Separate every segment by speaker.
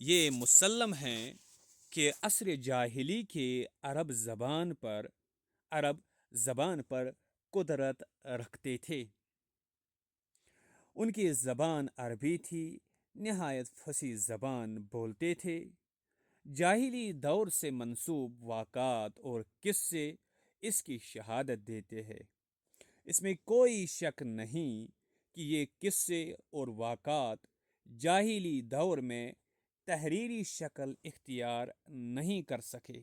Speaker 1: یہ مسلم ہے کہ عصر جاہلی کے عرب زبان پر قدرت رکھتے تھے۔ ان کی زبان عربی تھی، نہایت فصیح زبان بولتے تھے۔ جاہلی دور سے منسوب واقعات اور قصے اس کی شہادت دیتے ہیں۔ اس میں کوئی شک نہیں کہ یہ قصے اور واقعات جاہلی دور میں تحریری شکل اختیار نہیں کر سکے۔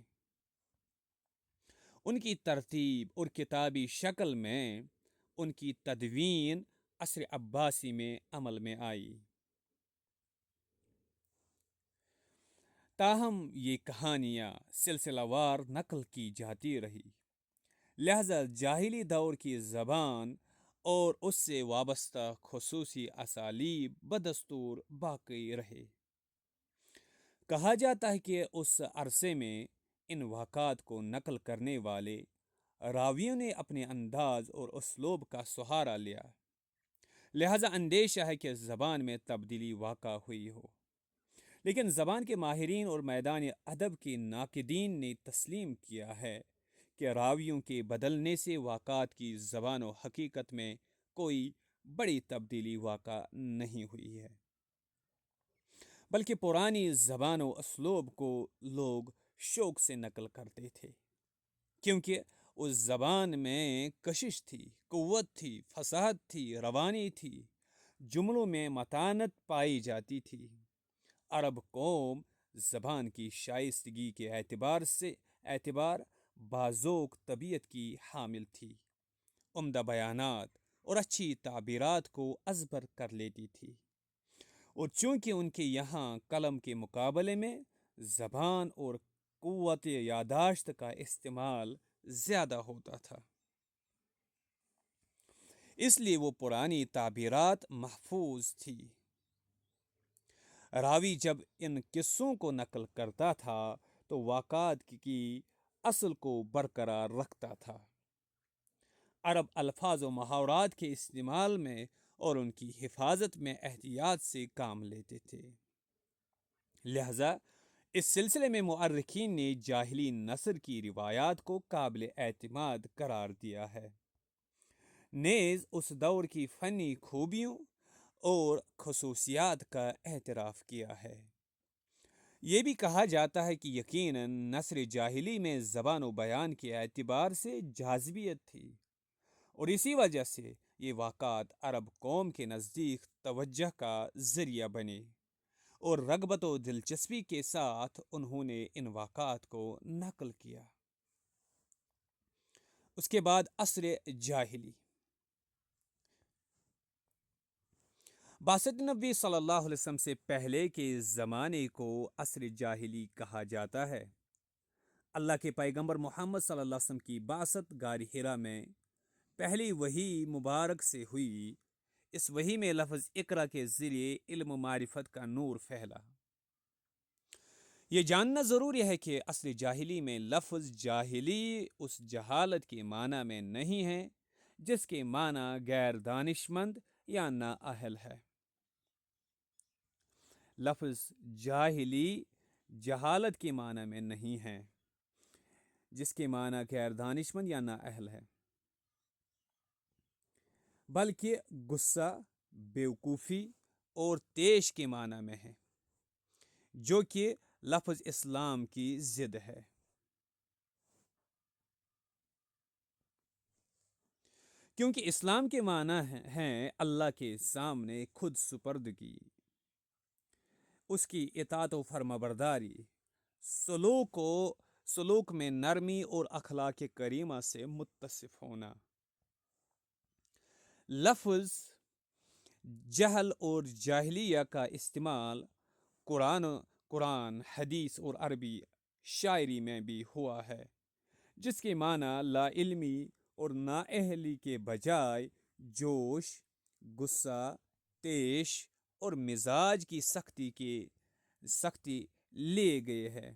Speaker 1: ان کی ترتیب اور کتابی شکل میں ان کی تدوین عصر عباسی میں عمل میں آئی۔ تاہم یہ کہانیاں سلسلہ وار نقل کی جاتی رہی، لہذا جاہلی دور کی زبان اور اس سے وابستہ خصوصی اسالیب بدستور باقی رہے۔ کہا جاتا ہے کہ اس عرصے میں ان واقعات کو نقل کرنے والے راویوں نے اپنے انداز اور اسلوب کا سہارا لیا، لہذا اندیشہ ہے کہ زبان میں تبدیلی واقع ہوئی ہو۔ لیکن زبان کے ماہرین اور میدان ادب کے ناقدین نے تسلیم کیا ہے کہ راویوں کے بدلنے سے واقعات کی زبان و حقیقت میں کوئی بڑی تبدیلی واقع نہیں ہوئی ہے، بلکہ پرانی زبان و اسلوب کو لوگ شوق سے نقل کرتے تھے، کیونکہ اس زبان میں کشش تھی، قوت تھی، فصاحت تھی، روانی تھی، جملوں میں متانت پائی جاتی تھی۔ عرب قوم زبان کی شائستگی کے اعتبار بازوق طبیعت کی حامل تھی، عمدہ بیانات اور اچھی تعبیرات کو ازبر کر لیتی تھی، اور چونکہ ان کے یہاں قلم کے مقابلے میں زبان اور قوت یاداشت کا استعمال زیادہ ہوتا تھا، اس لیے وہ پرانی تعبیرات محفوظ تھی۔ راوی جب ان قصوں کو نقل کرتا تھا تو واقعات کی اصل کو برقرار رکھتا تھا۔ عرب الفاظ و محاورات کے استعمال میں اور ان کی حفاظت میں احتیاط سے کام لیتے تھے، لہذا اس سلسلے میں مؤرخین نے جاہلی نثر کی روایات کو قابل اعتماد قرار دیا ہے، نیز اس دور کی فنی خوبیوں اور خصوصیات کا اعتراف کیا ہے۔ یہ بھی کہا جاتا ہے کہ یقیناً نثر جاہلی میں زبان و بیان کے اعتبار سے جاذبیت تھی، اور اسی وجہ سے یہ واقعات عرب قوم کے نزدیک توجہ کا ذریعہ بنے، اور رغبت و دلچسپی کے ساتھ انہوں نے ان واقعات کو نقل کیا۔ اس کے بعد عصر جاہلی۔ بعثت نبی صلی اللہ علیہ وسلم سے پہلے کے زمانے کو عصر جاہلی کہا جاتا ہے۔ اللہ کے پیغمبر محمد صلی اللہ علیہ وسلم کی بعثت غار حرا میں پہلی وحی مبارک سے ہوئی۔ اس وحی میں لفظ اقرا کے ذریعے علم و معرفت کا نور پھیلا۔ یہ جاننا ضروری ہے کہ عصر جاہلی میں لفظ جاہلی اس جہالت کے معنی میں نہیں ہے جس کے معنی غیر دانشمند یا نااہل ہے۔ لفظ جاہلی جہالت کے معنی میں نہیں ہے جس کے معنی غیر دانشمند یا نااہل ہے، بلکہ غصہ، بیوقوفی اور طیش کے معنی میں ہے، جو کہ لفظ اسلام کی ضد ہے۔ کیونکہ اسلام کے معنی ہیں اللہ کے سامنے خود سپردگی، اس کی اطاعت و فرمانبرداری، سلوک میں نرمی اور اخلاق کریمہ سے متصف ہونا۔ لفظ جہل اور جاہلیہ کا استعمال قرآن، حدیث اور عربی شاعری میں بھی ہوا ہے، جس کے معنی لا علمی اور نااہلی کے بجائے جوش، غصہ، طیش اور مزاج کی سختی لیے گئے ہیں۔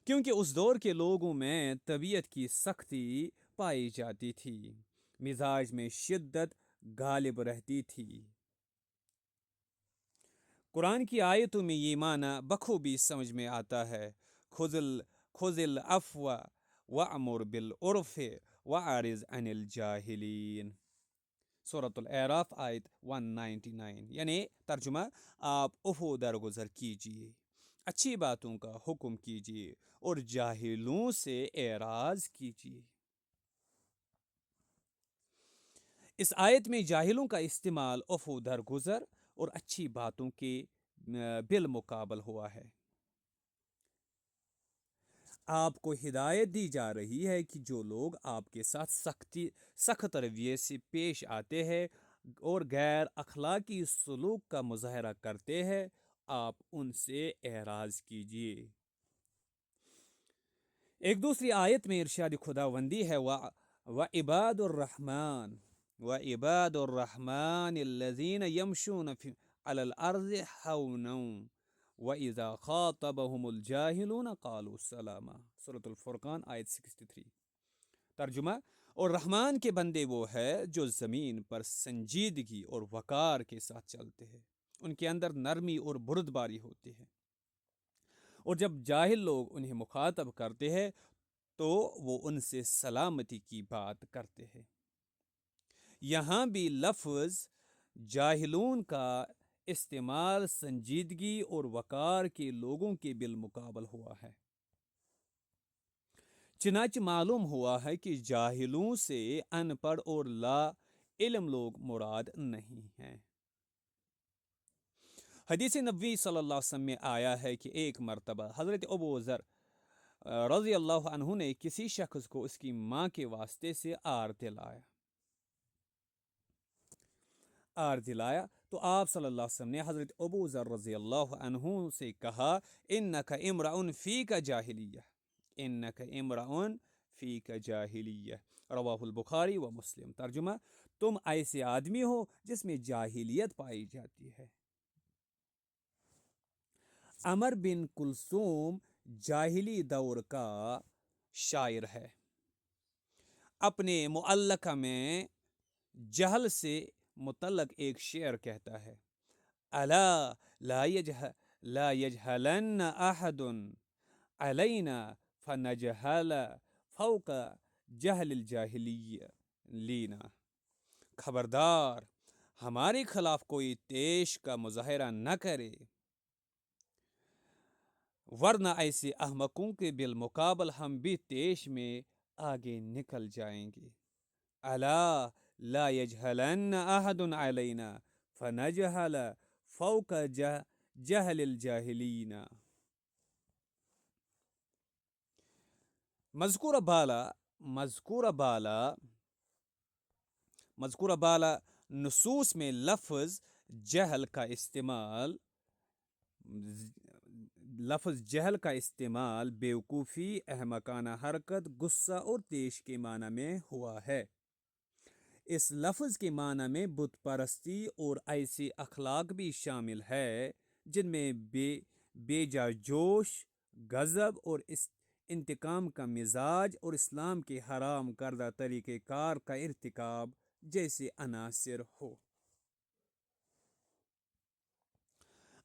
Speaker 1: کیونکہ اس دور کے لوگوں میں طبیعت کی سختی پائی جاتی تھی، مزاج میں شدت، غالب رہتی تھی۔ قرآن کی آیتوں میں یہ معنی بخوبی سمجھ میں آتا ہے۔ خذ العفو وأمر بالعرف وأعرض عن الجاہلین، سورۃ الاعراف آیت 199، یعنی ترجمہ، آپ عفو درگزر کیجیے، اچھی باتوں کا حکم کیجیے اور جاہلوں سے اعراض کیجیے۔ اس آیت میں جاہلوں کا استعمال عفو درگزر اور اچھی باتوں کے بالمقابل ہوا ہے۔ آپ کو ہدایت دی جا رہی ہے کہ جو لوگ آپ کے ساتھ سخت رویے سے پیش آتے ہیں اور غیر اخلاقی سلوک کا مظاہرہ کرتے ہیں، آپ ان سے اعراض کیجیے۔ ایک دوسری آیت میں ارشاد خداوندی ہے، وَعِبَادُ الرَّحْمَنِ وَعِبَادُ الرَّحْمَنِ الَّذِينَ يَمْشُونَ عَلَى الْأَرْضِ هَوْنًا وَإِذَا خَاطَبَهُمُ الْجَاهِلُونَ قَالُوا سَلَامًا، سورۃ الفرقان آیت 63۔ ترجمہ، اور رحمان کے بندے وہ ہے جو زمین پر سنجیدگی اور وقار کے ساتھ چلتے ہیں، ان کے اندر نرمی اور بردباری ہوتی ہے، اور جب جاہل لوگ انہیں مخاطب کرتے ہیں تو وہ ان سے سلامتی کی بات کرتے ہیں۔ یہاں بھی لفظ جاہلون کا استعمال سنجیدگی اور وقار کے لوگوں کے بالمقابل ہوا ہے۔ چنانچہ معلوم ہوا ہے کہ جاہلوں سے ان پڑھ اور لا علم لوگ مراد نہیں ہیں۔ حدیث نبوی صلی اللہ علیہ وسلم میں آیا ہے کہ ایک مرتبہ حضرت ابو ذر رضی اللہ عنہ نے کسی شخص کو اس کی ماں کے واسطے سے آر دلایا تو آپ صلی اللہ علیہ وسلم نے حضرت ابو ذر رضی اللہ عنہ سے کہا، انک امرؤ فیک جاہلیہ، انک امرؤ فیک جاہلیہ، رواہ البخاری و مسلم۔ ترجمہ، تم ایسے آدمی ہو جس میں جاہلیت پائی جاتی ہے۔ عمر بن کلثوم جاہلی دور کا شاعر ہے۔ اپنے معلقہ میں جہل سے متعلق ایک شعر کہتا ہے، الا لا یجہلن احد علینا فنجہل فوق جہل الجاہلین، خبردار ہمارے خلاف کوئی تیش کا مظاہرہ نہ کرے، ورنہ ایسے احمقوں کے بالمقابل ہم بھی تیش میں آگے نکل جائیں گے۔ الا لا یجہلن احد علینا فنجہل فوق جہل الجاہلین۔ مذکورہ بالا نصوص میں لفظ جہل کا استعمال بیوقوفی، احمقانہ حرکت، غصہ اور تیش کے معنی میں ہوا ہے۔ اس لفظ کے معنی میں بت پرستی اور ایسے اخلاق بھی شامل ہے جن میں بے جا جوش، غضب اور انتقام کا مزاج اور اسلام کے حرام کردہ طریقہ کار کا ارتکاب جیسے عناصر ہو۔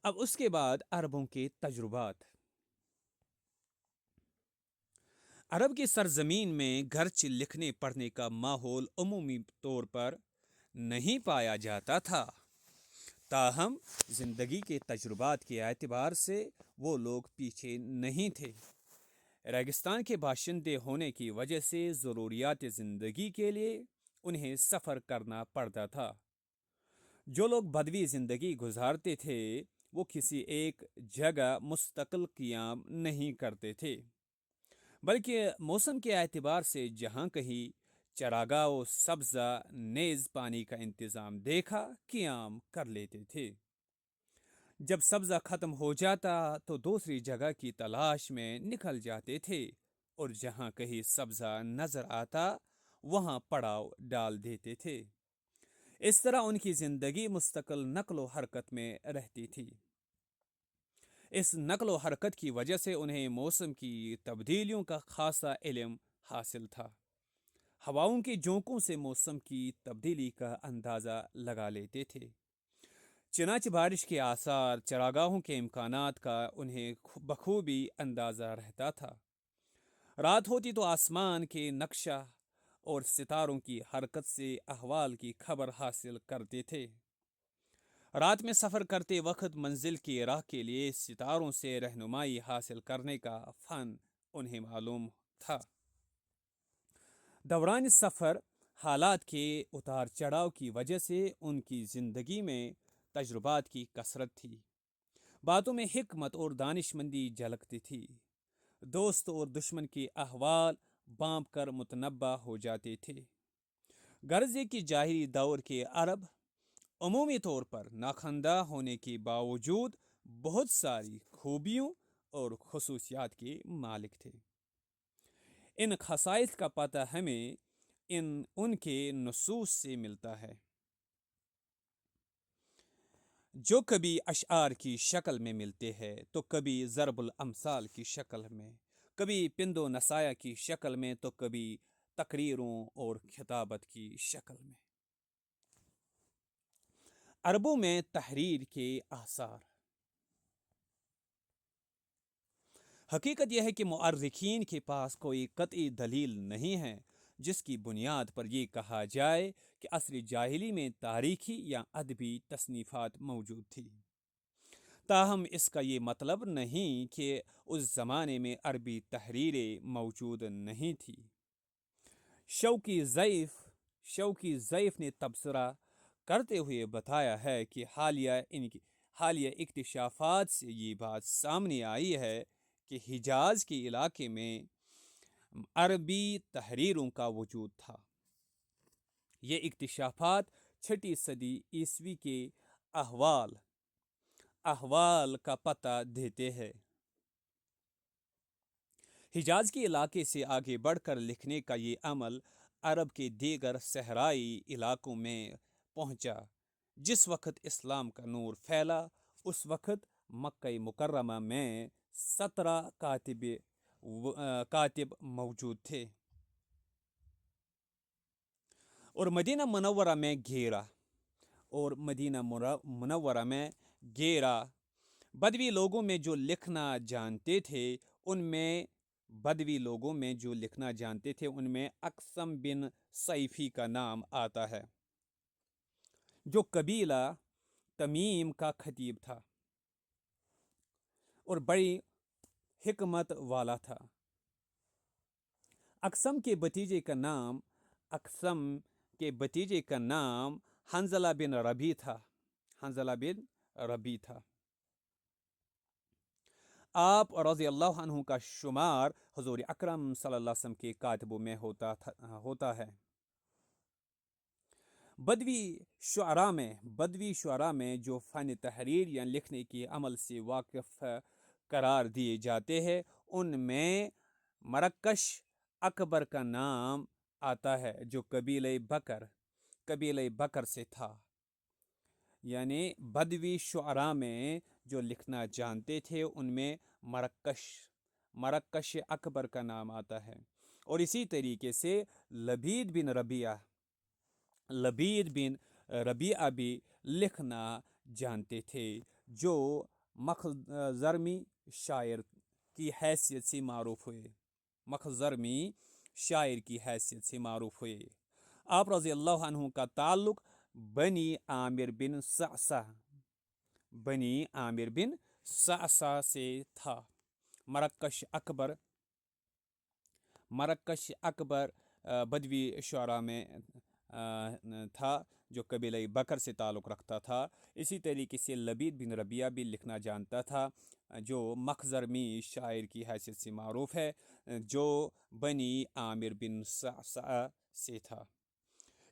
Speaker 1: اب اس کے بعد عربوں کے تجربات۔ عرب کی سرزمین میں گرچہ لکھنے پڑھنے کا ماحول عمومی طور پر نہیں پایا جاتا تھا، تاہم زندگی کے تجربات کے اعتبار سے وہ لوگ پیچھے نہیں تھے۔ ریگستان کے باشندے ہونے کی وجہ سے ضروریات زندگی کے لیے انہیں سفر کرنا پڑتا تھا۔ جو لوگ بدوی زندگی گزارتے تھے وہ کسی ایک جگہ مستقل قیام نہیں کرتے تھے، بلکہ موسم کے اعتبار سے جہاں کہیں چراگاہ و سبزہ نیز پانی کا انتظام دیکھا قیام کر لیتے تھے۔ جب سبزہ ختم ہو جاتا تو دوسری جگہ کی تلاش میں نکل جاتے تھے، اور جہاں کہیں سبزہ نظر آتا وہاں پڑاؤ ڈال دیتے تھے۔ اس طرح ان کی زندگی مستقل نقل و حرکت میں رہتی تھی۔ اس نقل و حرکت کی وجہ سے انہیں موسم کی تبدیلیوں کا خاصا علم حاصل تھا۔ ہواؤں کے جھونکوں سے موسم کی تبدیلی کا اندازہ لگا لیتے تھے۔ چنانچہ بارش کے آثار، چراگاہوں کے امکانات کا انہیں بخوبی اندازہ رہتا تھا۔ رات ہوتی تو آسمان کے نقشہ اور ستاروں کی حرکت سے احوال کی خبر حاصل کرتے تھے۔ رات میں سفر کرتے وقت منزل کی راہ کے لیے ستاروں سے رہنمائی حاصل کرنے کا فن انہیں معلوم تھا۔ دوران سفر حالات کے اتار چڑھاؤ کی وجہ سے ان کی زندگی میں تجربات کی کثرت تھی۔ باتوں میں حکمت اور دانشمندی جھلکتی تھی۔ دوست اور دشمن کے احوال بانپ کر متنبع ہو جاتے تھے۔ غرض کہ جاہلی دور کے عرب عمومی طور پر ناخواندہ ہونے کے باوجود بہت ساری خوبیوں اور خصوصیات کے مالک تھے۔ ان خصائص کا پتہ ہمیں ان کے نصوص سے ملتا ہے، جو کبھی اشعار کی شکل میں ملتے ہیں تو کبھی ضرب الامثال کی شکل میں، کبھی پند و نصائح کی شکل میں تو کبھی تقریروں اور خطابت کی شکل میں۔ عربوں میں تحریر کے آثار۔ حقیقت یہ ہے کہ مؤرخین کے پاس کوئی قطعی دلیل نہیں ہے جس کی بنیاد پر یہ کہا جائے کہ عصر جاہلی میں تاریخی یا ادبی تصنیفات موجود تھی۔ تاہم اس کا یہ مطلب نہیں کہ اس زمانے میں عربی تحریریں موجود نہیں تھیں۔ شوقی ضیف نے تبصرہ کرتے ہوئے بتایا ہے کہ حالیہ اکتشافات سے یہ بات سامنے آئی ہے کہ حجاز کے علاقے میں عربی تحریروں کا وجود تھا۔ یہ اکتشافات 6 صدی عیسوی کے احوال کا پتہ دیتے ہیں۔ حجاز کے علاقے سے آگے بڑھ کر لکھنے کا یہ عمل عرب کے دیگر صحرائی علاقوں میں پہنچا۔ جس وقت اسلام کا نور پھیلا اس وقت مکہ مکرمہ میں 17 کاتب موجود تھے اور مدینہ منورہ میں گیرا بدوی لوگوں میں جو لکھنا جانتے تھے ان میں اقسم بن سیفی کا نام آتا ہے، جو قبیلہ تمیم کا خطیب تھا اور بڑی حکمت والا تھا۔ اقسم کے بتیجے کا نام حنظلہ بن ربی تھا۔ آپ رضی اللہ عنہ کا شمار حضور اکرم صلی اللہ علیہ وسلم کے کاتبوں میں ہوتا ہے۔ بدوی شعراء میں جو فن تحریر یا لکھنے کے عمل سے واقف قرار دیے جاتے ہیں ان میں مرکش اکبر کا نام آتا ہے جو قبیلہ بکر سے تھا۔ یعنی بدوی شعراء میں جو لکھنا جانتے تھے ان میں مرکش اکبر کا نام آتا ہے، اور اسی طریقے سے لبید بن ربیعہ بھی لکھنا جانتے تھے، جو مخزرمی شاعر کی حیثیت سے معروف ہوئے۔ آپ رضی اللہ عنہ کا تعلق بنی عامر بن صعصع سے تھا۔ مرکش اکبر بدوی شعراء میں تھا جو قبیلہ بکر سے تعلق رکھتا تھا۔ اسی طریقے سے لبید بن ربیعہ بھی لکھنا جانتا تھا جو مخزرمی شاعر کی حیثیت سے معروف ہے، جو بنی عامر بن صعصع سے تھا۔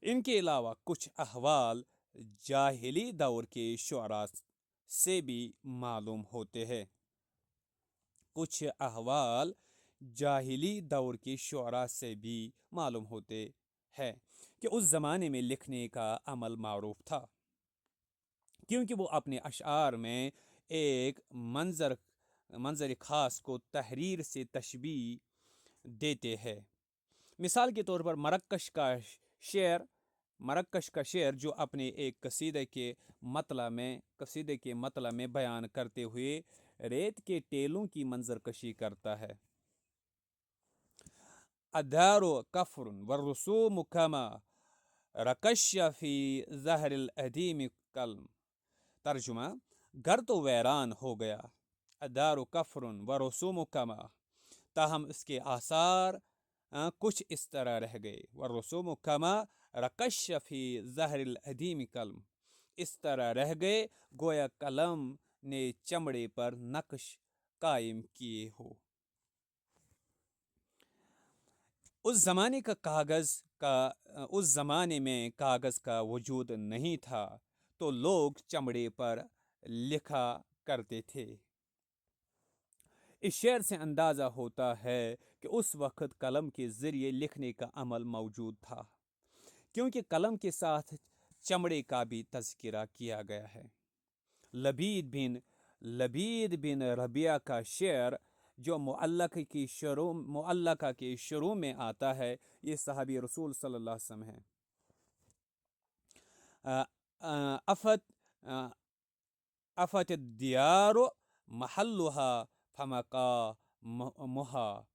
Speaker 1: ان کے علاوہ کچھ احوال جاہلی دور کے شعراء سے بھی معلوم ہوتے ہیں کہ اس زمانے میں لکھنے کا عمل معروف تھا، کیونکہ وہ اپنے اشعار میں ایک منظر خاص کو تحریر سے تشبیہ دیتے ہیں مثال کے طور پر شعر مراکش کا شعر جو اپنے ایک قصیدے کے مطلع میں بیان کرتے ہوئے ریت کے ٹیلوں کی منظر کشی کرتا ہے۔ الدار کفر والرسوم کما رکش فی زہر الادیم کلم۔ ترجمہ: گھر تو ویران ہو گیا، الدار کفر ورسوم کما، تاہم اس کے آثار کچھ اس طرح رہ گئے، والرسوم کما رکش فی زہر الادیم قلم، اس طرح رہ گئے گویا قلم نے چمڑے پر نقش قائم کیے ہو۔ اس زمانے میں کاغذ کا وجود نہیں تھا تو لوگ چمڑے پر لکھا کرتے تھے۔ اس شعر سے اندازہ ہوتا ہے کہ اس وقت قلم کے ذریعے لکھنے کا عمل موجود تھا، کیونکہ قلم کے ساتھ چمڑے کا بھی تذکرہ کیا گیا ہے۔ لبید بن ربیعہ کا شعر جو معلقہ کے شروع میں آتا ہے، یہ صحابی رسول صلی اللہ علیہ وسلم ہیں۔ افت الدیار محلها فمقامها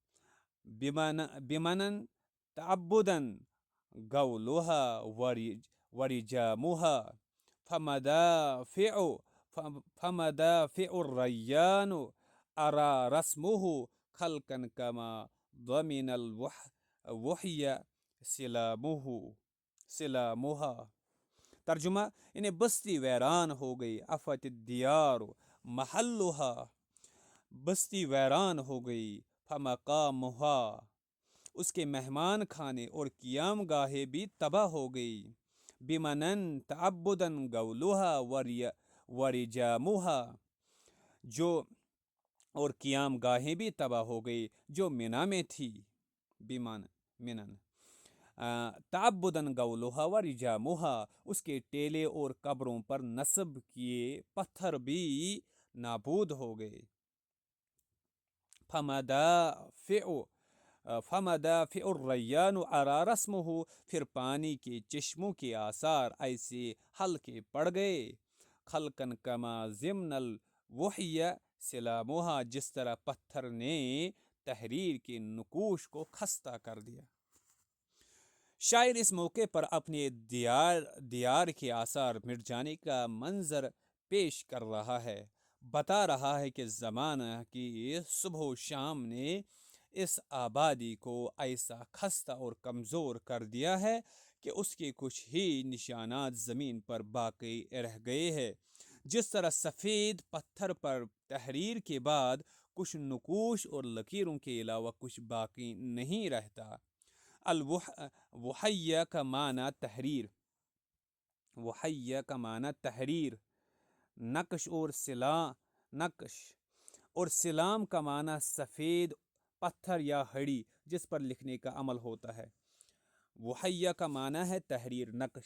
Speaker 1: بمنن تعبدا قولها ورجامها فمدافع الريان أرى رسمه خلقا كما ضمن الوحي سلامها۔ ترجمہ: انہیں بستی ویران ہو گئی، افت الدیار محلها، بستی ویران ہو گئی، فمقامها، اس کے مہمان خانے اور قیام گاہیں بھی تباہ ہو گئی، بمنن تعبدا قولها ورجامها، اور قیام گاہیں بھی تباہ ہو گئی جو منا میں تھی، منن تعبدا قولها ورجامها، اس کے ٹیلے اور قبروں پر نصب کیے پتھر بھی نابود ہو گئے۔ فمدافع الریان أرى رسمه، پھر پانی کے چشموں کے آثار ایسے ہلکے پڑ گئے، خلقن کما ضمن الوحی سلامها، جس طرح پتھر نے تحریر کے نقوش کو خستہ کر دیا۔ شاعر اس موقع پر اپنے دیار کے آثار مٹ جانے کا منظر پیش کر رہا ہے، بتا رہا ہے کہ زمانہ کی صبح و شام نے اس آبادی کو ایسا خستہ اور کمزور کر دیا ہے کہ اس کے کچھ ہی نشانات زمین پر باقی رہ گئے ہیں، جس طرح سفید پتھر پر تحریر کے بعد کچھ نقوش اور لکیروں کے علاوہ کچھ باقی نہیں رہتا۔ الوحیہ کا معنی تحریر، وحیہ کا معنی تحریر، نقش اور سلام کا معنی سفید پتھر یا ہڑی جس پر لکھنے کا عمل ہوتا ہے۔ وحیہ کا معنی ہے تحریر، نقش،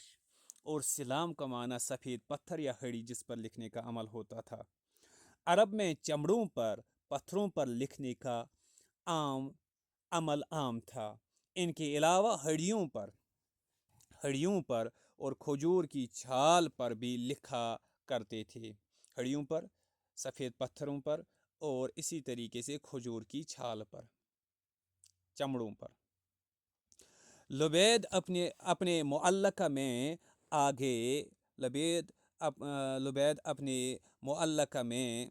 Speaker 1: اور سلام کا معنی سفید پتھر یا ہڑی جس پر لکھنے کا عمل ہوتا تھا۔ عرب میں چمڑوں پر پتھروں پر لکھنے کا عمل عام تھا۔ ان کے علاوہ ہڑیوں پر اور کھجور کی چھال پر بھی لکھا کرتے تھے، ہڑیوں پر، سفید پتھروں پر، اور اسی طریقے سے کھجور کی چھال پر، چمڑوں پر۔ لبید اپنے معلقہ میں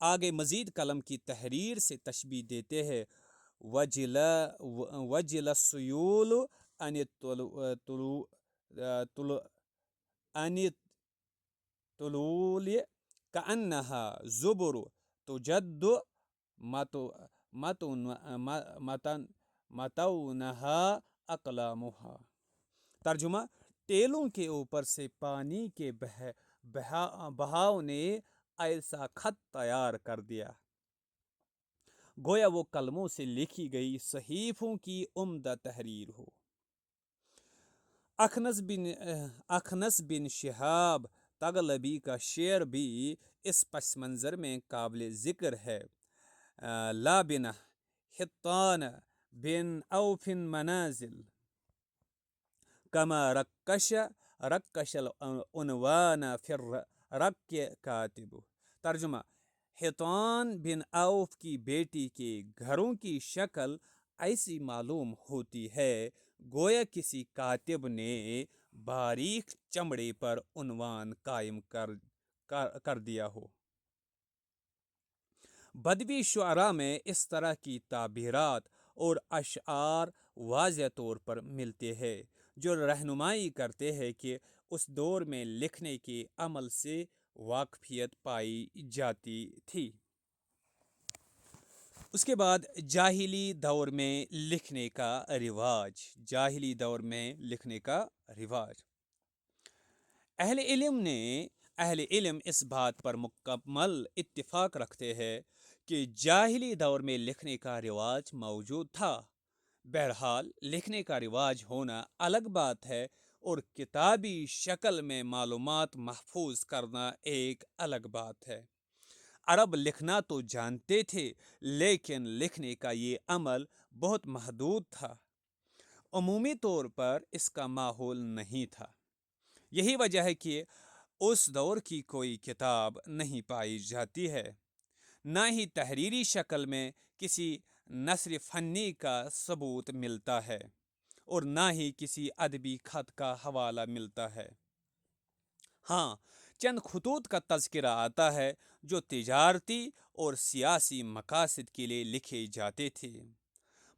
Speaker 1: آگے مزید قلم کی تحریر سے تشبیہ دیتے ہیں۔ وجل السیول عن الطلول كأنها زبر تجد متونها اقلامها۔ ترجمہ: ٹیلوں کے اوپر سے پانی کے بہاؤ نے ایسا خط تیار کر دیا گویا وہ قلموں سے لکھی گئی صحیفوں کی عمدہ تحریر ہو۔ اخنس بن شہاب تغلبی کا شعر بھی اس پس منظر میں قابل ذکر ہے۔ لابنہ حطان بن اوف منازل کما رکش العنوان فی الرق کاتب۔ ترجمہ: حیطان بن عوف کی بیٹی کے گھروں کی شکل ایسی معلوم ہوتی ہے گویا کسی کاتب نے باریک چمڑے پر عنوان قائم کر دیا ہو۔ بدوی شعراء میں اس طرح کی تعبیرات اور اشعار واضح طور پر ملتے ہیں جو رہنمائی کرتے ہیں کہ اس دور میں لکھنے کے عمل سے واقفیت پائی جاتی تھی۔ اس کے بعد جاہلی دور میں لکھنے کا رواج۔ جاہلی دور میں لکھنے کا رواج۔ اہل علم اس بات پر مکمل اتفاق رکھتے ہیں کہ جاہلی دور میں لکھنے کا رواج موجود تھا۔ بہرحال لکھنے کا رواج ہونا الگ بات ہے اور کتابی شکل میں معلومات محفوظ کرنا ایک الگ بات ہے۔ عرب لکھنا تو جانتے تھے لیکن لکھنے کا یہ عمل بہت محدود تھا۔ عمومی طور پر اس کا ماحول نہیں تھا۔ یہی وجہ ہے کہ اس دور کی کوئی کتاب نہیں پائی جاتی ہے، نہ ہی تحریری شکل میں کسی نثر فنی کا ثبوت ملتا ہے اور نہ ہی کسی ادبی خط کا حوالہ ملتا ہے۔ ہاں، چند خطوط کا تذکرہ آتا ہے جو تجارتی اور سیاسی مقاصد کے لیے لکھے جاتے تھے۔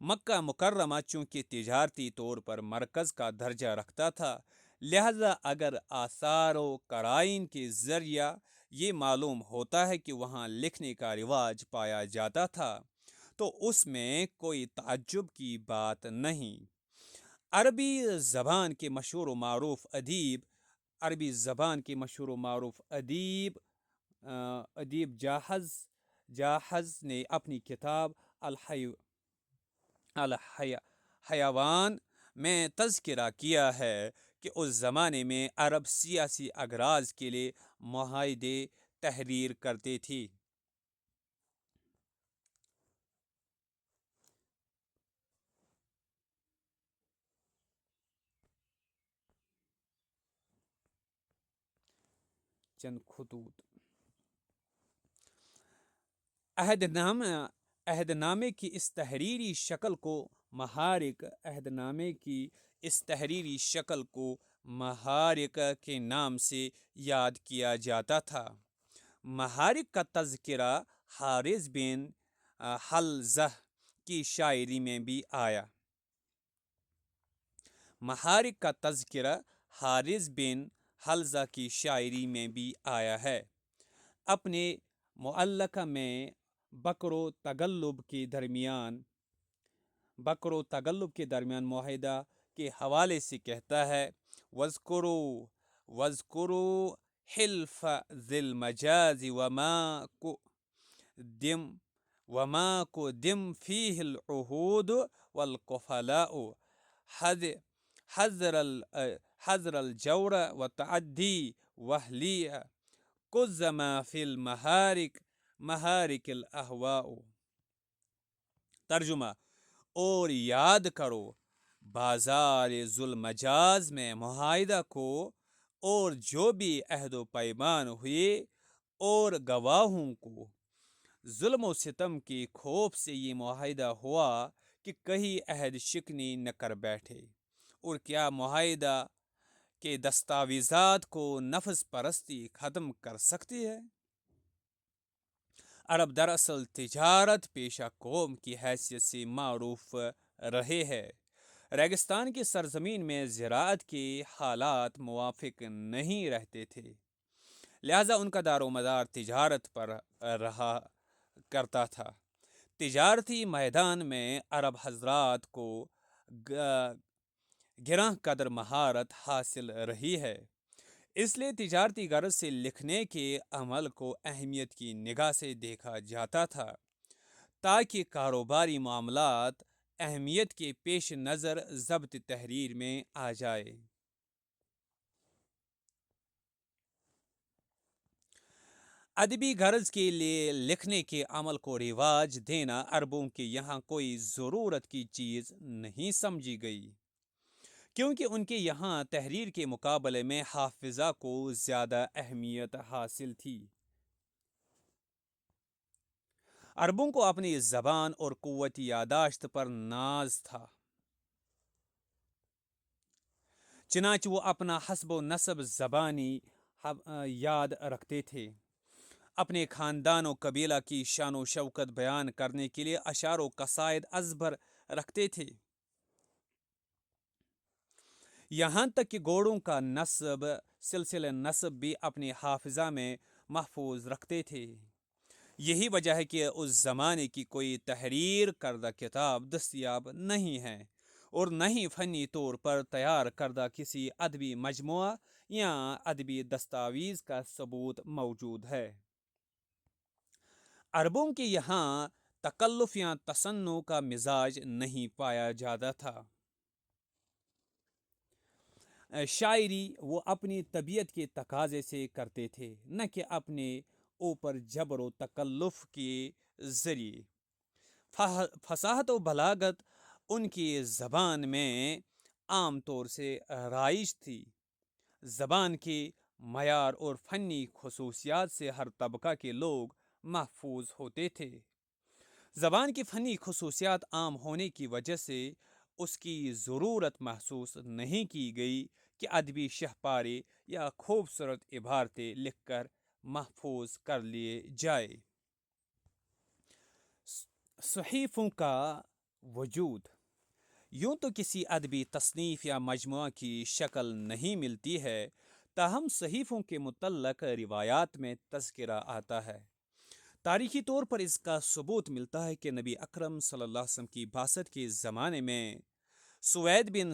Speaker 1: مکہ مکرمہ چونکہ تجارتی طور پر مرکز کا درجہ رکھتا تھا، لہذا اگر آثار و قرائن کے ذریعہ یہ معلوم ہوتا ہے کہ وہاں لکھنے کا رواج پایا جاتا تھا تو اس میں کوئی تعجب کی بات نہیں۔ عربی زبان کے مشہور و معروف ادیب جاحظ نے اپنی کتاب الحیوان میں تذکرہ کیا ہے کہ اس زمانے میں عرب سیاسی اغراض کے لیے معاہدے تحریر کرتے تھے۔ چند خطوط: عہد نامے کی اس تحریری شکل کو محارق کے نام سے یاد کیا جاتا تھا۔ محارق کا تذکرہ حارث بن حلزہ کی شاعری میں بھی آیا۔ محارق کا تذکرہ حارث بن حلزہ کی شاعری میں بھی آیا ہے۔ اپنے معلقہ میں بکر و تغلب کے درمیان معاہدہ کے حوالے سے کہتا ہے: وَاذْكُرُوا حِلْفَ ذِي الْمَجَازِ وَمَا قُدِّمَ فِيهِ الْعُهُودُ وَالْقُفَلَاءُ حَذْرَ الْجَوْرِ وَالتَّعَدِّي وَأَهْلِهِ كُزَّ مَا فِي الْمَحَارِقِ الْأَهْوَاءُ۔ ترجمہ: اور یاد کرو بازار ذوالمجاز میں معاہدہ کو، اور جو بھی عہد و پیمان ہوئے، اور گواہوں کو۔ ظلم و ستم کے خوف سے یہ معاہدہ ہوا کہ کہیں عہد شکنی نہ کر بیٹھے، اور کیا معاہدہ کے دستاویزات کو نفس پرستی ختم کر سکتی ہے؟ عرب دراصل تجارت پیشہ قوم کی حیثیت سے معروف رہے ہیں۔ ریگستان کی سرزمین میں زراعت کے حالات موافق نہیں رہتے تھے، لہذا ان کا دار و مدار تجارت پر رہا کرتا تھا۔ تجارتی میدان میں عرب حضرات کو گراں قدر مہارت حاصل رہی ہے، اس لیے تجارتی غرض سے لکھنے کے عمل کو اہمیت کی نگاہ سے دیکھا جاتا تھا تاکہ کاروباری معاملات اہمیت کے پیش نظر ضبط تحریر میں آ جائے۔ ادبی غرض کے لیے لکھنے کے عمل کو رواج دینا عربوں کے یہاں کوئی ضرورت کی چیز نہیں سمجھی گئی، کیونکہ ان کے یہاں تحریر کے مقابلے میں حافظہ کو زیادہ اہمیت حاصل تھی۔ عربوں کو اپنی زبان اور قوت یاداشت پر ناز تھا، چنانچہ وہ اپنا حسب و نسب زبانی یاد رکھتے تھے۔ اپنے خاندان و قبیلہ کی شان و شوکت بیان کرنے کے لیے اشعار و قصائد ازبر رکھتے تھے، یہاں تک کہ گھوڑوں کا نسب سلسلہ نسب بھی اپنے حافظہ میں محفوظ رکھتے تھے۔ یہی وجہ ہے کہ اس زمانے کی کوئی تحریر کردہ کتاب دستیاب نہیں ہے، اور نہ ہی فنی طور پر تیار کردہ کسی ادبی مجموعہ یا ادبی دستاویز کا ثبوت موجود ہے۔ عربوں کے یہاں تکلف یا تصنع کا مزاج نہیں پایا جاتا تھا۔ شاعری وہ اپنی طبیعت کے تقاضے سے کرتے تھے، نہ کہ اپنے اوپر جبر و تکلف کے ذریعے۔ فصاحت و بلاغت ان کی زبان میں عام طور سے رائج تھی۔ زبان کے معیار اور فنی خصوصیات سے ہر طبقہ کے لوگ محفوظ ہوتے تھے۔ زبان کی فنی خصوصیات عام ہونے کی وجہ سے اس کی ضرورت محسوس نہیں کی گئی کہ ادبی شہپارے یا خوبصورت عبارتیں لکھ کر محفوظ کر لیے جائے۔ صحیفوں کا وجود یوں تو کسی ادبی تصنیف یا مجموعہ کی شکل نہیں ملتی ہے، تاہم صحیفوں کے متعلق روایات میں تذکرہ آتا ہے۔ تاریخی طور پر اس کا ثبوت ملتا ہے کہ نبی اکرم صلی اللہ علیہ وسلم کی بعثت کے زمانے میں سوید بن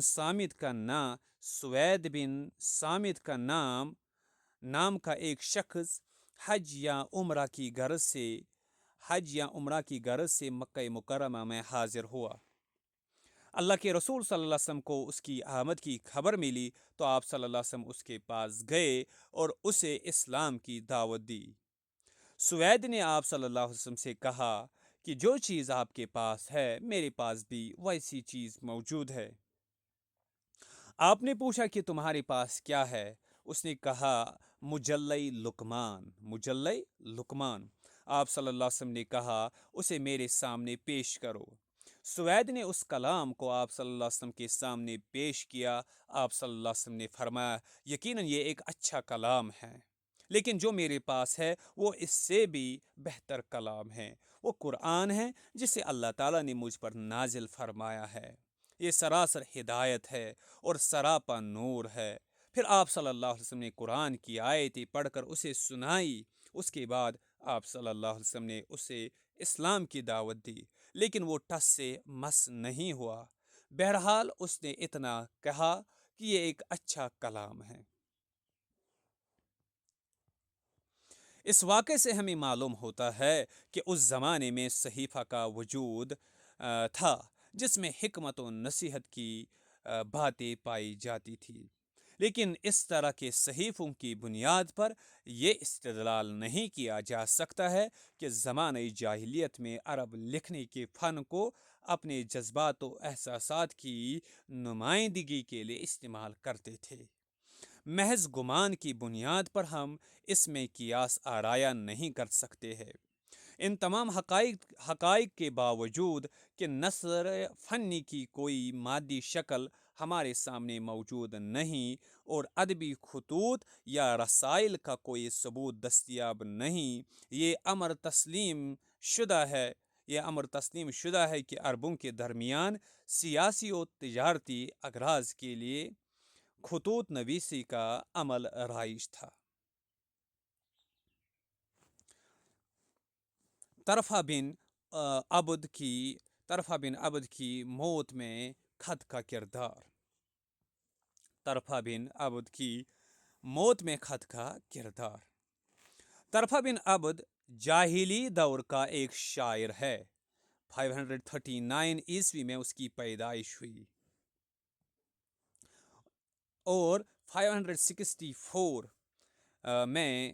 Speaker 1: سامت کا نام کا ایک شخص حج یا عمرہ کی غرض سے مکہ مکرمہ میں حاضر ہوا۔ اللہ کے رسول صلی اللہ علیہ وسلم کو اس کی آمد کی خبر ملی تو آپ صلی اللہ علیہ وسلم اس کے پاس گئے اور اسے اسلام کی دعوت دی۔ سوید نے آپ صلی اللہ علیہ وسلم سے کہا کہ جو چیز آپ کے پاس ہے میرے پاس بھی ویسی چیز موجود ہے۔ آپ نے پوچھا کہ تمہارے پاس کیا ہے؟ اس نے کہا مجلّہ لقمان۔ آپ صلی اللہ علیہ وسلم نے کہا اسے میرے سامنے پیش کرو۔ سوید نے اس کلام کو آپ صلی اللہ علیہ وسلم کے سامنے پیش کیا۔ آپ صلی اللہ علیہ وسلم نے فرمایا یقیناً یہ ایک اچھا کلام ہے، لیکن جو میرے پاس ہے وہ اس سے بھی بہتر کلام ہے۔ وہ قرآن ہے جسے اللہ تعالیٰ نے مجھ پر نازل فرمایا ہے۔ یہ سراسر ہدایت ہے اور سراپا نور ہے۔ پھر آپ صلی اللہ علیہ وسلم نے قرآن کی آیتیں پڑھ کر اسے سنائی۔ اس کے بعد آپ صلی اللہ علیہ وسلم نے اسے اسلام کی دعوت دی، لیکن وہ ٹس سے مس نہیں ہوا۔ بہرحال اس نے اتنا کہا کہ یہ ایک اچھا کلام ہے۔ اس واقعے سے ہمیں معلوم ہوتا ہے کہ اس زمانے میں صحیفہ کا وجود تھا جس میں حکمت و نصیحت کی باتیں پائی جاتی تھی، لیکن اس طرح کے صحیفوں کی بنیاد پر یہ استدلال نہیں کیا جا سکتا ہے کہ زمانہ جاہلیت میں عرب لکھنے کے فن کو اپنے جذبات و احساسات کی نمائندگی کے لیے استعمال کرتے تھے۔ محض گمان کی بنیاد پر ہم اس میں قیاس آرایا نہیں کر سکتے ہیں۔ ان تمام حقائق کے باوجود کہ نثر فنی کی کوئی مادی شکل ہمارے سامنے موجود نہیں اور ادبی خطوط یا رسائل کا کوئی ثبوت دستیاب نہیں، یہ امر تسلیم شدہ ہے کہ عربوں کے درمیان سیاسی و تجارتی اغراض کے لیے خطوط نویسی کا عمل رائج تھا۔ طرفہ بن عبد کی موت میں خط کا کردار۔ طرفہ بن عبد جاہلی دور کا ایک شاعر ہے۔ 539 عیسوی میں اس کی پیدائش ہوئی اور 564 میں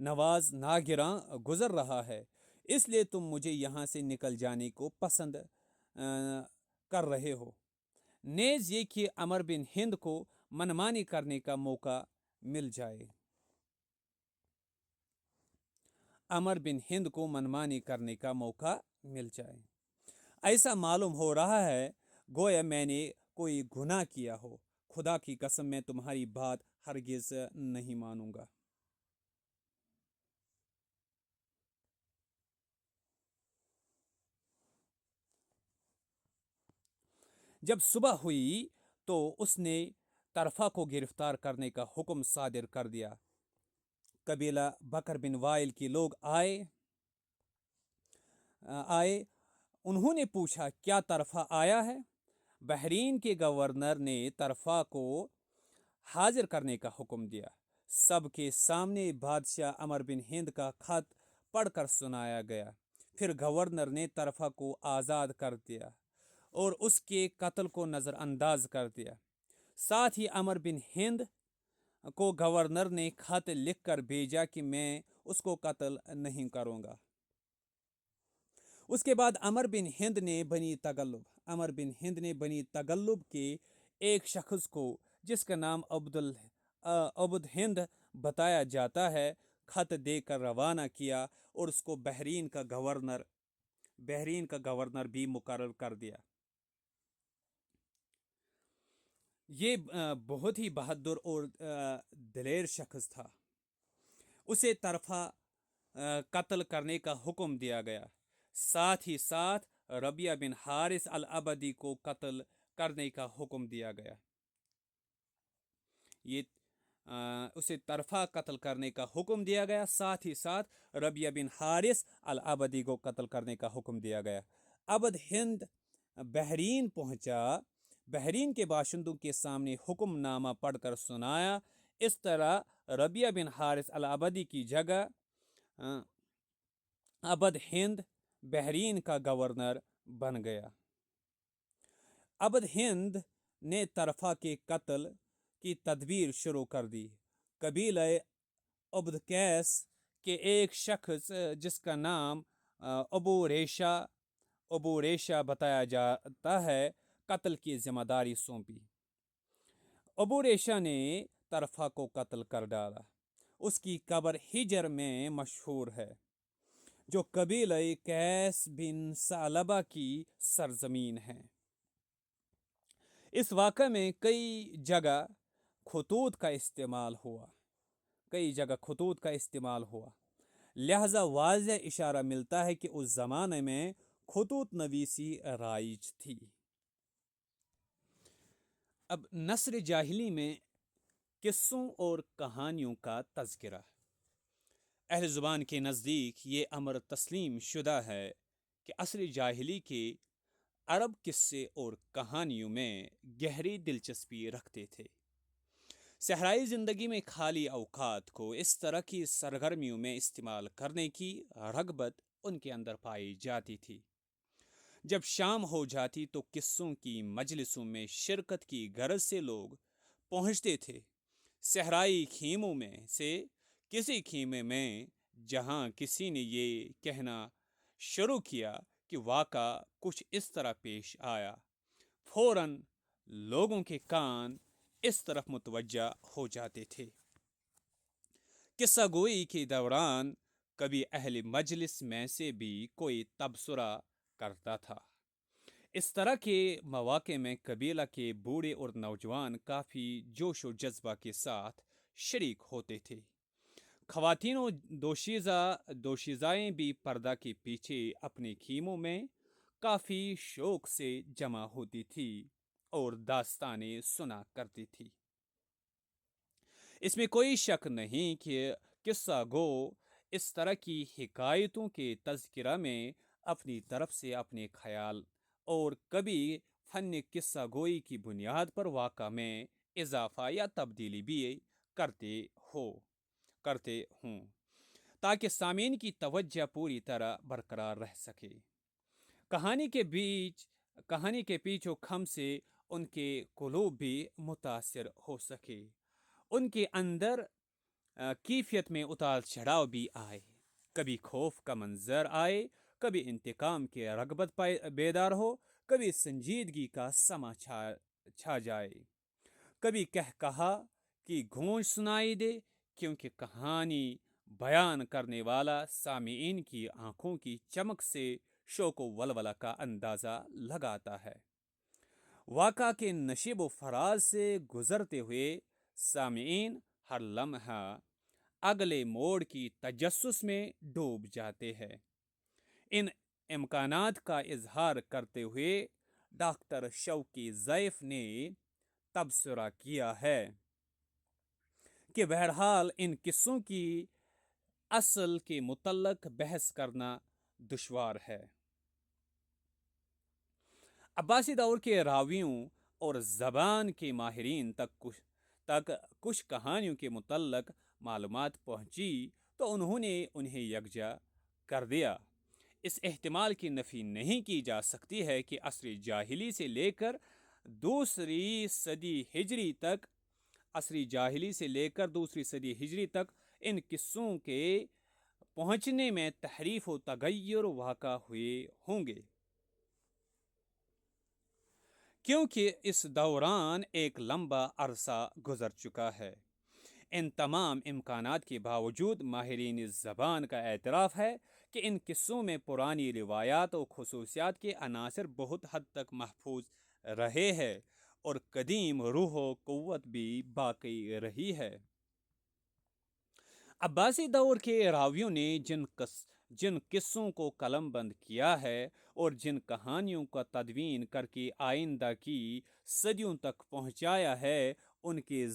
Speaker 1: نواز ناگراں گزر رہا ہے، اس لیے تم مجھے یہاں سے نکل جانے کو پسند کر رہے ہو۔ نیز یہ کہ عمر بن ہند کو منمانی کرنے کا موقع مل جائے۔ عمر بن ہند کو منمانی کرنے کا موقع مل جائے۔ ایسا معلوم ہو رہا ہے گویا میں نے کوئی گناہ کیا ہو۔ خدا کی قسم میں تمہاری بات ہرگز نہیں مانوں گا۔ جب صبح ہوئی تو اس نے طرفہ کو گرفتار کرنے کا حکم صادر کر دیا۔ قبیلہ بکر بن وائل کے لوگ آئے انہوں نے پوچھا کیا طرفہ آیا ہے؟ بحرین کے گورنر نے طرفہ کو حاضر کرنے کا حکم دیا۔ سب کے سامنے بادشاہ عمر بن ہند کا خط پڑھ کر سنایا گیا۔ پھر گورنر نے طرفہ کو آزاد کر دیا اور اس کے قتل کو نظر انداز کر دیا۔ ساتھ ہی عمر بن ہند کو گورنر نے خط لکھ کر بھیجا کہ میں اس کو قتل نہیں کروں گا۔ اس کے بعد عمر بن ہند نے بنی تغلب کے ایک شخص کو جس کا نام عبد ہند بتایا جاتا ہے خط دے کر روانہ کیا اور اس کو بحرین کا گورنر بھی مقرر کر دیا۔ یہ بہت ہی بہادر اور دلیر شخص تھا۔ اسے طرفہ قتل کرنے کا حکم دیا گیا۔ ساتھ ہی ساتھ ربیہ بن حارث العبدی کو قتل کرنے کا حکم دیا گیا۔ اسے طرفہ قتل کرنے کا حکم دیا گیا، ساتھ ہی ساتھ ربیہ بن حارث العبدی کو قتل کرنے کا حکم دیا گیا۔ عبد ہند بحرین پہنچا، بحرین کے باشندوں کے سامنے حکم نامہ پڑھ کر سنایا۔ اس طرح ربیہ بن حارث العبدی کی جگہ عبد ہند بحرین کا گورنر بن گیا۔ عبد ہند نے طرفہ کے قتل کی تدبیر شروع کر دی۔ قبیلہ عبد قیس کے ایک شخص جس کا نام ابو ریشہ بتایا جاتا ہے قتل کی ذمہ داری سونپی۔ ابو ریشہ نے طرفہ کو قتل کر ڈالا۔ اس کی قبر ہجر میں مشہور ہے جو قبیلہ قیس بن ثعلبہ کی سرزمین ہے۔ اس واقعہ میں کئی جگہ خطوط کا استعمال ہوا، لہذا واضح اشارہ ملتا ہے کہ اس زمانے میں خطوط نویسی رائج تھی۔ اب نثر جاہلی میں قصوں اور کہانیوں کا تذکرہ۔ اہل زبان کے نزدیک یہ امر تسلیم شدہ ہے کہ عصر جاہلی کے عرب قصے اور کہانیوں میں گہری دلچسپی رکھتے تھے۔ صحرائی زندگی میں خالی اوقات کو اس طرح کی سرگرمیوں میں استعمال کرنے کی رغبت ان کے اندر پائی جاتی تھی۔ جب شام ہو جاتی تو قصوں کی مجلسوں میں شرکت کی غرض سے لوگ پہنچتے تھے۔ صحرائی خیموں میں سے کسی خیمے میں جہاں کسی نے یہ کہنا شروع کیا کہ واقعہ کچھ اس طرح پیش آیا، فوراً لوگوں کے کان اس طرف متوجہ ہو جاتے تھے۔ قصہ گوئی کے دوران کبھی اہل مجلس میں سے بھی کوئی تبصرہ کرتا تھا۔ اس طرح کے مواقع میں قبیلہ کے بوڑھے اور نوجوان کافی جوش و جذبہ کے ساتھ شریک ہوتے تھے۔ خواتین و دوشیزائیں بھی پردہ کے پیچھے اپنے خیموں میں کافی شوق سے جمع ہوتی تھی اور داستانیں سنا کرتی تھی۔ اس میں کوئی شک نہیں کہ قصہ گو اس طرح کی حکایتوں کے تذکرہ میں اپنی طرف سے اپنے خیال اور کبھی فن قصہ گوئی کی بنیاد پر واقعہ میں اضافہ یا تبدیلی بھی کرتے ہوں تاکہ سامعین کی توجہ پوری طرح برقرار رہ سکے۔ کہانی کے پیچ و خم سے ان کے قلوب بھی متاثر ہو سکے، ان کے اندر کیفیت میں اتار چڑھاؤ بھی آئے، کبھی خوف کا منظر آئے، کبھی انتقام کی رغبت بیدار ہو، کبھی سنجیدگی کا سما چھا جائے، کبھی کہا کی گونج سنائی دے، کیونکہ کہانی بیان کرنے والا سامعین کی آنکھوں کی چمک سے شوق و ولولہ کا اندازہ لگاتا ہے۔ واقعہ کے نشیب و فراز سے گزرتے ہوئے سامعین ہر لمحہ اگلے موڑ کی تجسس میں ڈوب جاتے ہیں۔ ان امکانات کا اظہار کرتے ہوئے ڈاکٹر شوقی ضیف نے تبصرہ کیا ہے کہ بہرحال ان قصوں کی اصل کے متعلق بحث کرنا دشوار ہے۔ عباسی دور کے راویوں اور زبان کے ماہرین تک کچھ کہانیوں کے متعلق معلومات پہنچی تو انہوں نے انہیں یکجا کر دیا۔ اس احتمال کی نفی نہیں کی جا سکتی ہے کہ عصر جاہلی سے لے کر دوسری صدی ہجری تک ان قصوں کے پہنچنے میں تحریف و تغیر واقع ہوئے ہوں گے، کیونکہ اس دوران ایک لمبا عرصہ گزر چکا ہے۔ ان تمام امکانات کے باوجود ماہرین زبان کا اعتراف ہے کہ ان قصوں میں پرانی روایات و خصوصیات کے عناصر بہت حد تک محفوظ رہے ہیں اور قدیم روح و قوت بھی باقی رہی ہے۔ عباسی دور کے راویوں نے جن قصوں کو قلم بند کیا ہے اور جن کہانیوں کا تدوین کر کے آئندہ کی صدیوں تک پہنچایا ہے، ان کے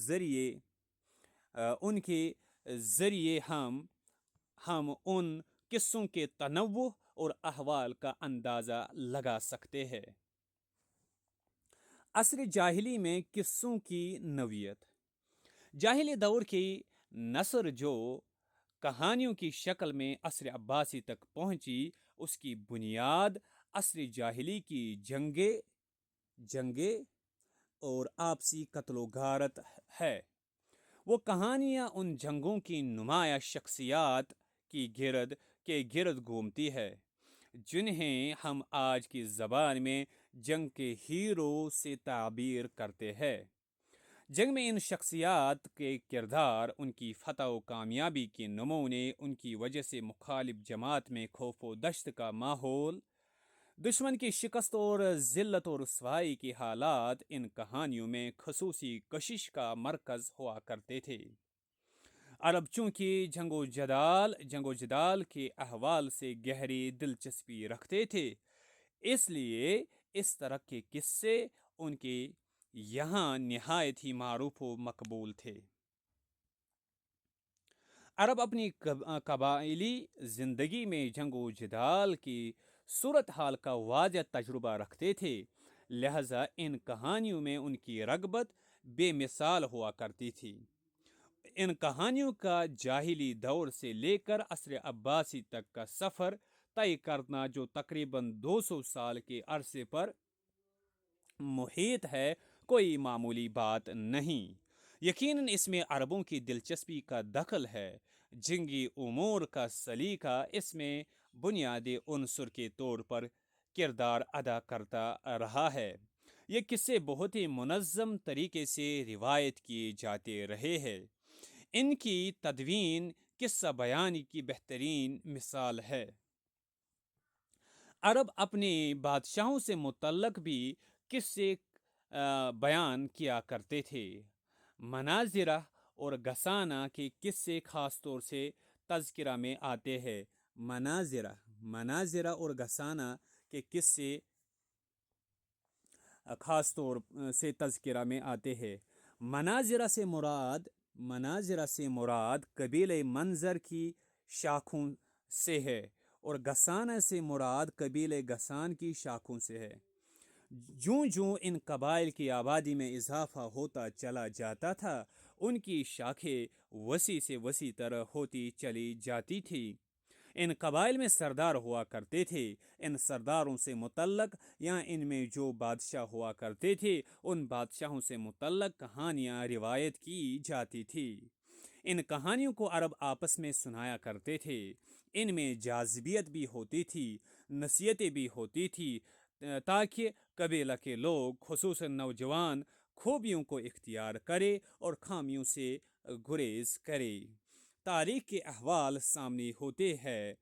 Speaker 1: ذریعے ہم ان قصوں کے تنوع اور احوال کا اندازہ لگا سکتے ہیں۔ عصر جاہلی میں قصوں کی نوعیت۔ جاہلی دور کی نثر جو کہانیوں کی شکل میں عصر عباسی تک پہنچی، اس کی بنیاد عصر جاہلی کی جنگیں اور آپسی قتل و غارت ہے۔ وہ کہانیاں ان جنگوں کی نمایاں شخصیات کے گرد گھومتی ہے، جنہیں ہم آج کی زبان میں جنگ کے ہیرو سے تعبیر کرتے ہیں۔ جنگ میں ان شخصیات کے کردار، ان کی فتح و کامیابی کے نمونے، ان کی وجہ سے مخالف جماعت میں خوف و دہشت کا ماحول، دشمن کی شکست اور ذلت و رسوائی کے حالات ان کہانیوں میں خصوصی کشش کا مرکز ہوا کرتے تھے۔ عرب چونکہ جنگ و جدال کے احوال سے گہری دلچسپی رکھتے تھے، اس لیے اس طرح کے قصے ان کے یہاں نہایت ہی معروف و مقبول تھے۔ عرب اپنی قبائلی زندگی میں جنگ و جدال کی صورتحال کا واضح تجربہ رکھتے تھے، لہذا ان کہانیوں میں ان کی رغبت بے مثال ہوا کرتی تھی۔ ان کہانیوں کا جاہلی دور سے لے کر عصر عباسی تک کا سفر طے کرنا، جو تقریباً 200 سال کے عرصے پر محیط ہے، کوئی معمولی بات نہیں۔ یقیناً اس میں عربوں کی دلچسپی کا دخل ہے۔ جنگی امور کا سلیقہ اس میں بنیادی عنصر کے طور پر کردار ادا کرتا رہا ہے۔ یہ قصے بہت ہی منظم طریقے سے روایت کیے جاتے رہے ہیں۔ ان کی تدوین قصہ بیانی کی بہترین مثال ہے۔ عرب اپنے بادشاہوں سے متعلق بھی قصے بیان کیا کرتے تھے۔ مناظرہ اور غسانہ کے قصے خاص طور سے تذکرہ میں آتے ہیں۔ مناظرہ اور غسانہ کے قصے خاص طور سے تذکرہ میں آتے ہیں۔ مناظرہ سے مراد قبیلہ منظر کی شاخوں سے ہے اور غسانہ سے مراد قبیلہ غسان کی شاخوں سے ہے۔ جوں ان قبائل کی آبادی میں اضافہ ہوتا چلا جاتا تھا، ان کی شاخیں وسیع سے وسیع تر ہوتی چلی جاتی تھیں۔ ان قبائل میں سردار ہوا کرتے تھے۔ ان سرداروں سے متعلق یا ان میں جو بادشاہ ہوا کرتے تھے، ان بادشاہوں سے متعلق کہانیاں روایت کی جاتی تھی۔ ان کہانیوں کو عرب آپس میں سنایا کرتے تھے۔ ان میں جاذبیت بھی ہوتی تھی، نصیحتیں بھی ہوتی تھی، تاکہ قبیلہ کے لوگ خصوصاً نوجوان خوبیوں کو اختیار کرے اور خامیوں سے گریز کرے۔ تاریخ کے احوال سامنے ہوتے ہیں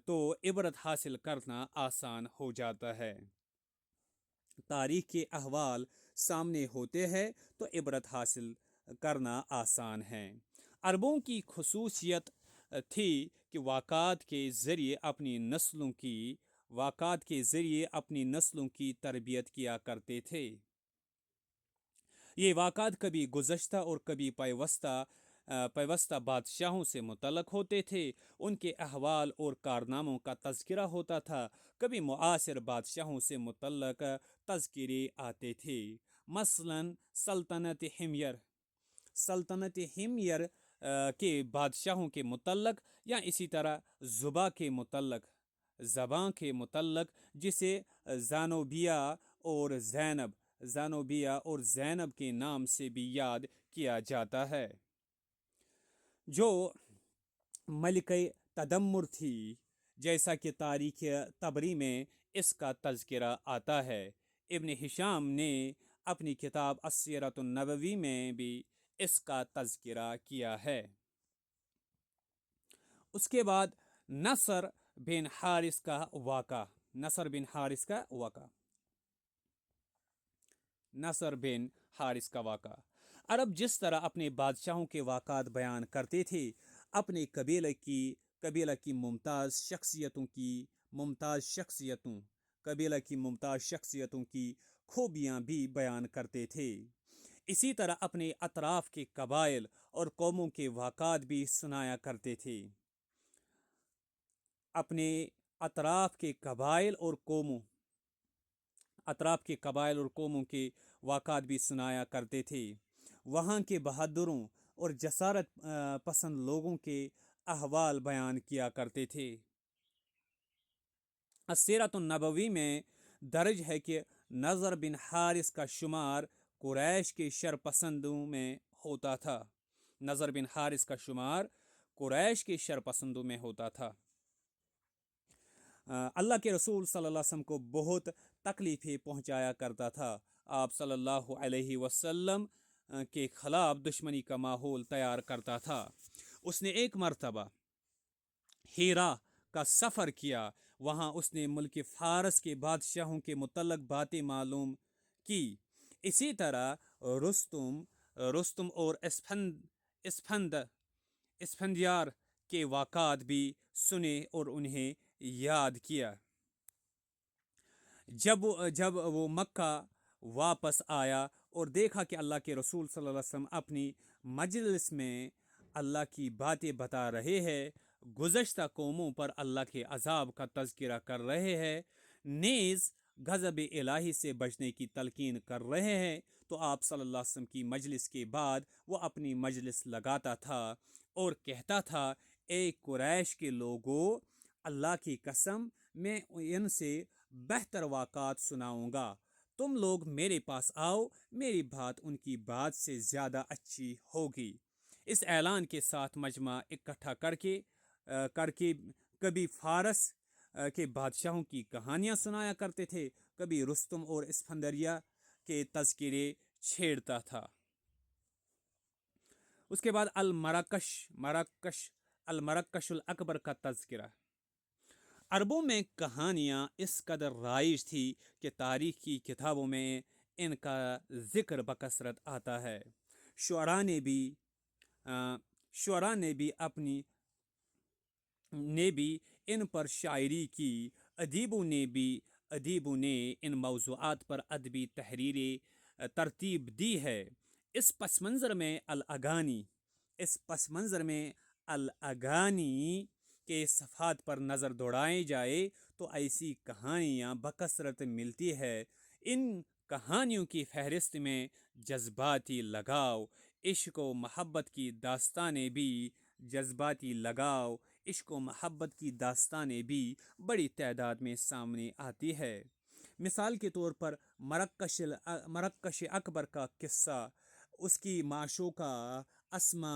Speaker 1: تو عبرت حاصل کرنا آسان ہو جاتا ہے۔ تاریخ کے احوال سامنے ہوتے ہیں تو عبرت حاصل کرنا آسان ہے۔ عربوں کی خصوصیت تھی کہ واقعات کے ذریعے اپنی نسلوں کی تربیت کیا کرتے تھے۔ یہ واقعات کبھی گزشتہ اور کبھی پیوستہ بادشاہوں سے متعلق ہوتے تھے۔ ان کے احوال اور کارناموں کا تذکرہ ہوتا تھا۔ کبھی معاصر بادشاہوں سے متعلق تذکرے آتے تھے، مثلاً سلطنت ہمیر کے بادشاہوں کے متعلق، یا اسی طرح زباں کے متعلق، جسے زانوبیہ اور زینب کے نام سے بھی یاد کیا جاتا ہے، جو ملکہ تدمر تھی، جیسا کہ تاریخ طبری میں اس کا تذکرہ آتا ہے۔ ابن ہشام نے اپنی کتاب السیرۃ النبوی میں بھی اس کا تذکرہ کیا ہے۔ اس کے بعد نصر بن حارث کا واقعہ۔ عرب جس طرح اپنے بادشاہوں کے واقعات بیان کرتے تھے، اپنے قبیلہ کی ممتاز شخصیتوں کی خوبیاں بھی بیان کرتے تھے۔ اسی طرح اپنے اطراف کے قبائل اور قوموں کے واقعات بھی سنایا کرتے تھے۔ اپنے اطراف کے قبائل اور قوموں کے واقعات بھی سنایا کرتے تھے۔ وہاں کے بہادروں اور جسارت پسند لوگوں کے احوال بیان کیا کرتے تھے۔ السیرۃ النبوی میں درج ہے کہ نضر بن حارث کا شمار قریش کے شرپسندوں میں ہوتا تھا۔ اللہ کے رسول صلی اللہ علیہ وسلم کو بہت تکلیفیں پہنچایا کرتا تھا۔ آپ صلی اللہ علیہ وسلم کے خلاف دشمنی کا ماحول تیار کرتا تھا۔ اس نے ایک مرتبہ ہیرا کا سفر کیا۔ وہاں اس نے ملک فارس کے بادشاہوں کے متعلق باتیں معلوم کی۔ اسی طرح رستم اور اسفندیار کے واقعات بھی سنے اور انہیں یاد کیا۔ جب وہ مکہ واپس آیا اور دیکھا کہ اللہ کے رسول صلی اللہ علیہ وسلم اپنی مجلس میں اللہ کی باتیں بتا رہے ہیں، گزشتہ قوموں پر اللہ کے عذاب کا تذکرہ کر رہے ہیں، نیز غضب الہی سے بچنے کی تلقین کر رہے ہیں، تو آپ صلی اللہ علیہ وسلم کی مجلس کے بعد وہ اپنی مجلس لگاتا تھا اور کہتا تھا، اے قریش کے لوگو، اللہ کی قسم میں ان سے بہتر واقعات سناؤں گا۔ تم لوگ میرے پاس آؤ، میری بات ان کی بات سے زیادہ اچھی ہوگی۔ اس اعلان کے ساتھ مجمع اکٹھا کر کے کبھی فارس کے بادشاہوں کی کہانیاں سنایا کرتے تھے، کبھی رستم اور اسفندیار کے تذکرے چھیڑتا تھا۔ اس کے بعد المراکش الاکبر کا تذکرہ۔ عربوں میں کہانیاں اس قدر رائج تھی کہ تاریخ کی کتابوں میں ان کا ذکر بکثرت آتا ہے۔ شعراء نے بھی ان پر شاعری کی، ادیبوں نے ان موضوعات پر ادبی ترتیب دی ہے۔ اس پس منظر میں الاغانی کے صفحات پر نظر دوڑائی جائے تو ایسی کہانیاں بکثرت ملتی ہے۔ ان کہانیوں کی فہرست میں جذباتی لگاؤ، عشق و محبت کی داستانیں بھی بڑی تعداد میں سامنے آتی ہے۔ مثال کے طور پر مراکش اکبر کا قصہ، اس کی معشوقہ اسما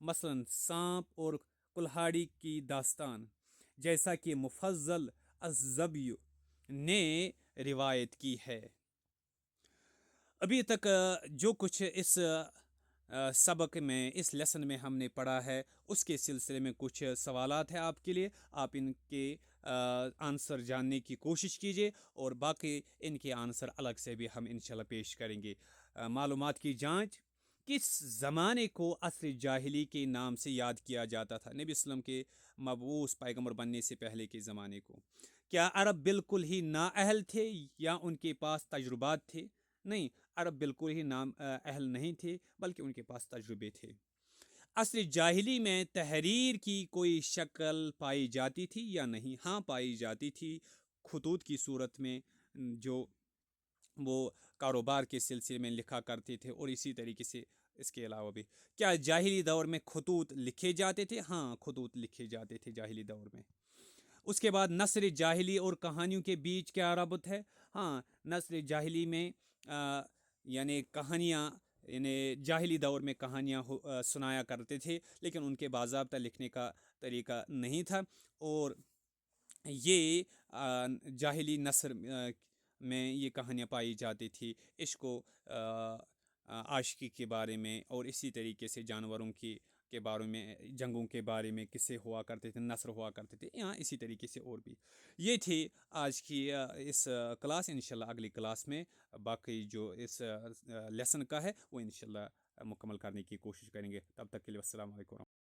Speaker 1: مثلاً سانپ اور کلہاڑی کی داستان، جیسا کہ مفضل الزبی نے روایت کی ہے۔ ابھی تک جو کچھ اس سبق میں، اس لیسن میں ہم نے پڑھا ہے، اس کے سلسلے میں کچھ سوالات ہیں آپ کے لیے۔ آپ ان کے آنسر جاننے کی کوشش کیجیے، اور باقی ان کے آنسر الگ سے بھی ہم انشاءاللہ پیش کریں گے۔ معلومات کی جانچ: کس زمانے کو عصر جاہلی کے نام سے یاد کیا جاتا تھا؟ نبی وسلم کے مبعوث پیغمبر بننے سے پہلے کے زمانے کو۔ کیا عرب بالکل ہی نااہل تھے یا ان کے پاس تجربات تھے؟ نہیں، عرب بالکل ہی اہل نہیں تھے، بلکہ ان کے پاس تجربے تھے۔ عصر جاہلی میں تحریر کی کوئی شکل پائی جاتی تھی یا نہیں؟ ہاں، پائی جاتی تھی، خطوط کی صورت میں، جو وہ کاروبار کے سلسلے میں لکھا کرتے تھے، اور اسی طریقے سے اس کے علاوہ بھی۔ کیا جاہلی دور میں خطوط لکھے جاتے تھے؟ ہاں، خطوط لکھے جاتے تھے جاہلی دور میں۔ اس کے بعد نثر جاہلی اور کہانیوں کے بیچ کیا ربط ہے؟ ہاں، نثر جاہلی میں یعنی کہانیاں، یعنی جاہلی دور میں کہانیاں سنایا کرتے تھے، لیکن ان کے باضابطہ لکھنے کا طریقہ نہیں تھا، اور یہ جاہلی نثر میں یہ کہانیاں پائی جاتی تھی، عشق و عاشقی کے بارے میں، اور اسی طریقے سے جانوروں کے بارے میں، جنگوں کے بارے میں قصے ہوا کرتے تھے، نثر ہوا کرتے تھے، یہاں اسی طریقے سے اور بھی۔ یہ تھی آج کی اس کلاس۔ انشاءاللہ اگلی کلاس میں باقی جو اس لیسن کا ہے وہ انشاءاللہ مکمل کرنے کی کوشش کریں گے۔ تب تک کے لیے السلام علیکم۔